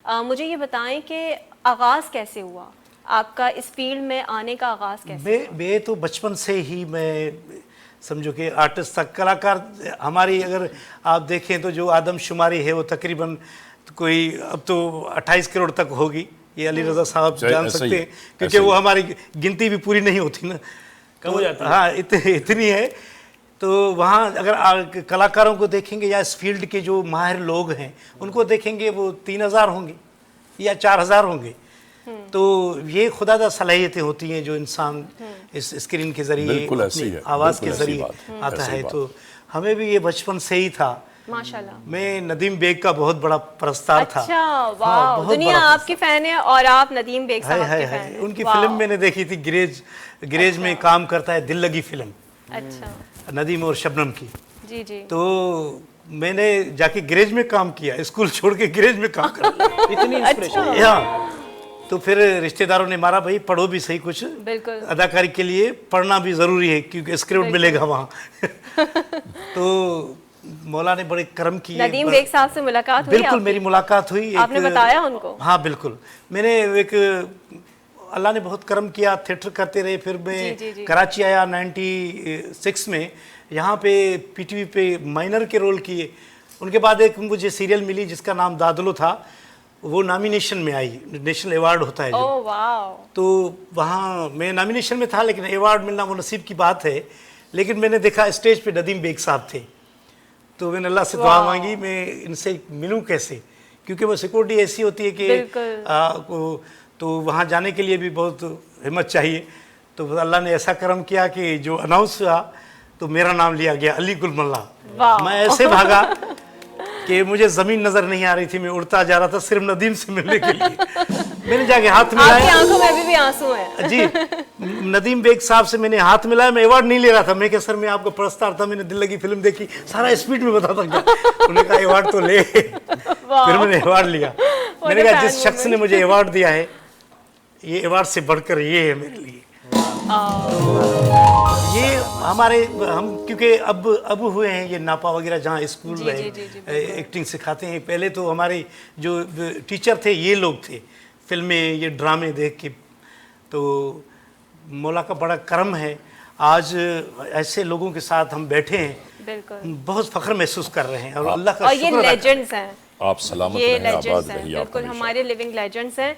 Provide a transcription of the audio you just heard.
मुझे ये बताएं कि आगाज़ कैसे हुआ आपका, इस फील्ड में आने का आगाज़ कैसे हुआ? मैं तो बचपन से ही मैं समझो कि आर्टिस्ट था, कलाकार। हमारी अगर आप देखें तो जो आदमशुमारी है वो तकरीबन कोई अब तो 28 करोड़ तक होगी। ये अली रज़ा साहब जान सकते हैं, क्योंकि वो हमारी गिनती भी पूरी नहीं होती ना, कम हो जाती है। हाँ इतनी है। तो वहाँ अगर कलाकारों को देखेंगे या इस फील्ड के जो माहिर लोग हैं उनको देखेंगे, वो 3000 होंगे या 4000 होंगे। तो ये खुदादा सलाहियतें होती हैं जो इंसान इस स्क्रीन के जरिए अपनी आवाज़ के जरिए आता है। तो हमें भी ये बचपन से ही था। माशाल्लाह। मैं नदीम बेग का बहुत बड़ा परस्तार था। अच्छा, वाह, दुनिया आपकी फैन है और आप नदीम बेग साहब के फैन हैं। उनकी फिल्म मैंने देखी थी, गिरेज में काम करता है, दिल लगी फिल्म। अच्छा, नदीम और शबनम की। जी जी। तो मैंने जाके गिरेज में काम किया, स्कूल छोड़ के गिरेज में काम कर इतनी इंस्पिरेशन। हाँ, तो फिर रिश्तेदारों ने मारा, भाई पढ़ो भी सही, कुछ बिल्कुल अदाकारी के लिए पढ़ना भी ज़रूरी है क्योंकि स्क्रिप्ट मिलेगा वहाँ। तो मौला ने बड़े करम किए। नदीम बेग साहब से मुलाकात हुई? बिल्कुल मेरी मुलाकात हुई। आपने बताया उनको? हाँ बिल्कुल, मैंने एक अल्लाह ने बहुत करम किया, थिएटर करते रहे। फिर मैं कराची आया 96 में, यहाँ पे पीटीवी पे माइनर के रोल किए। उनके बाद एक मुझे सीरियल मिली जिसका नाम दादलो था, वो नॉमिनेशन में आई, नेशनल अवार्ड होता है जो। ओह वाह। तो वहाँ मैं नॉमिनेशन में था, लेकिन अवार्ड मिलना वो नसीब की बात है। लेकिन मैंने देखा स्टेज पे नदीम बेग साहब थे, तो मैंने अल्लाह से दुआ मांगी मैं इनसे मिलूं कैसे, क्योंकि वो सिक्योरिटी ऐसी होती है कि तो वहाँ जाने के लिए भी बहुत हिम्मत चाहिए। तो अल्लाह ने ऐसा करम किया कि जो अनाउंस हुआ तो मेरा नाम लिया गया, अली गुल मल्ला। मैं ऐसे भागा कि मुझे ज़मीन नज़र नहीं आ रही थी, मैं उड़ता जा रहा था सिर्फ नदीम से मिलने के लिए। मैंने जाके हाथ मिलाया, आपकी आंखों में भी आंसू हैं। जी, नदीम बेग साहब से मैंने हाथ मिलाया। मैं अवार्ड नहीं ले रहा था, मैं क्या सर मैं आपको परस्तार था, मैंने दिल लगी फिल्म देखी, सारा स्पीड में बताता क्या। उन्होंने कहा अवार्ड तो ले। फिर मैंने अवार्ड लिया। मैंने कहा जिस शख्स ने मुझे अवार्ड दिया है, ये अवार्ड से बढ़कर ये है मेरे लिए। ये हमारे हम क्योंकि अब हुए हैं ये नापा वगैरह, जहाँ स्कूल में एक्टिंग सिखाते हैं। पहले तो हमारे जो टीचर थे ये लोग थे, फिल्में ये ड्रामे देख के। तो मौला का बड़ा करम है, आज ऐसे लोगों के साथ हम बैठे हैं, बिल्कुल बहुत फख्र महसूस कर रहे हैं। और अल्लाह का और ये लेजेंड्स हैं, आप सलामत ये रहें, आबाद लेजेंड्स हैं, रहिए आप बिल्कुल हमेशा। हमारे लिविंग लेजेंड्स हैं।